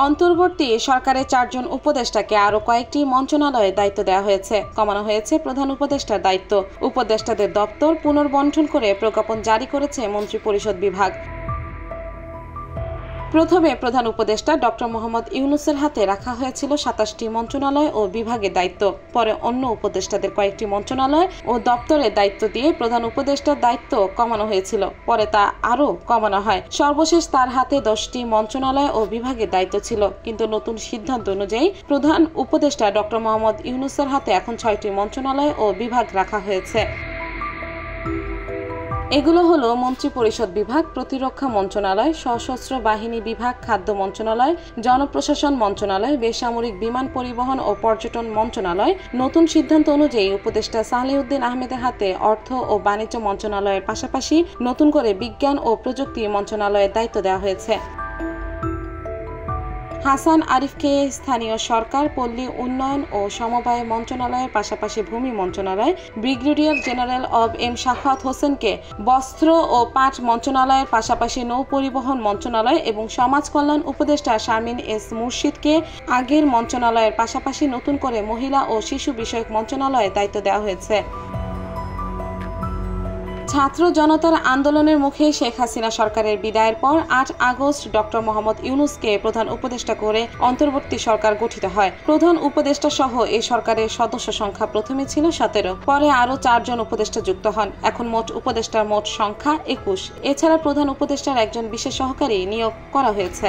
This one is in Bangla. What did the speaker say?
অন্তর্বর্তী সরকারের 4 জন উপদেষ্টাকে আরও কয়েকটি মন্ত্রণালয়ে দায়িত্ব দেওয়া হয়েছে। কমানো হয়েছে প্রধান উপদেষ্টার দায়িত্ব। উপদেষ্টাদের দপ্তর পুনর্বণ্টন করে প্রজ্ঞাপন জারি করেছে মন্ত্রিপরিষদ বিভাগ। প্রথমে প্রধান উপদেষ্টা ডক্টর মোহাম্মদ ইউনূসের হাতে রাখা হয়েছিল 27টি মন্ত্রণালয় ও বিভাগের দায়িত্ব। পরে অন্য উপদেষ্টাদের কয়েকটি মন্ত্রণালয় ও দপ্তরের দায়িত্ব দিয়ে প্রধান উপদেষ্টার দায়িত্ব কমানো হয়েছিল। পরে তা আরও কমানো হয়। সর্বশেষ তার হাতে 10টি মন্ত্রণালয় ও বিভাগের দায়িত্ব ছিল। কিন্তু নতুন সিদ্ধান্ত অনুযায়ী প্রধান উপদেষ্টা ডক্টর মোহাম্মদ ইউনূসের হাতে এখন 6টি মন্ত্রণালয় ও বিভাগ রাখা হয়েছে। এগুলো হলো মন্ত্রিপরিষদ বিভাগ, প্রতিরক্ষা মন্ত্রণালয়, সশস্ত্র বাহিনী বিভাগ, খাদ্য মন্ত্রণালয়, জনপ্রশাসন মন্ত্রণালয়, বেসামরিক বিমান পরিবহন ও পর্যটন মন্ত্রণালয়। নতুন সিদ্ধান্ত অনুযায়ী উপদেষ্টা সালেউদ্দিন আহমেদের হাতে অর্থ ও বাণিজ্য মন্ত্রণালয়ের পাশাপাশি নতুন করে বিজ্ঞান ও প্রযুক্তি মন্ত্রণালয়ের দায়িত্ব দেওয়া হয়েছে। হাসান আরিফকে স্থানীয় সরকার, পল্লী উন্নয়ন ও সমবায় মন্ত্রণালয়ের পাশাপাশি ভূমি মন্ত্রণালয়, ব্রিগেডিয়ার জেনারেল অব এম শাখাওয়াত হোসেনকে বস্ত্র ও পাট মন্ত্রণালয়ের পাশাপাশি নৌ পরিবহন মন্ত্রণালয় এবং সমাজ কল্যাণ উপদেষ্টা শারমিন এস মুর্শিদকে আগের মন্ত্রণালয়ের পাশাপাশি নতুন করে মহিলা ও শিশু বিষয়ক মন্ত্রণালয়ের দায়িত্ব দেওয়া হয়েছে। ছাত্র জনতার আন্দোলনের মুখে শেখ হাসিনা সরকারের বিদায়ের পর 8 আগস্ট ডক্টর মোহাম্মদ ইউনূসকে প্রধান উপদেষ্টা করে অন্তর্বর্তী সরকার গঠিত হয়। প্রধান উপদেষ্টা সহ এই সরকারের সদস্য সংখ্যা প্রথমে ছিল 17, পরে আরও 4 জন উপদেষ্টা যুক্ত হন। এখন মোট উপদেষ্টার মোট সংখ্যা 21। এছাড়া প্রধান উপদেষ্টার একজন বিশেষ সহকারী নিয়োগ করা হয়েছে।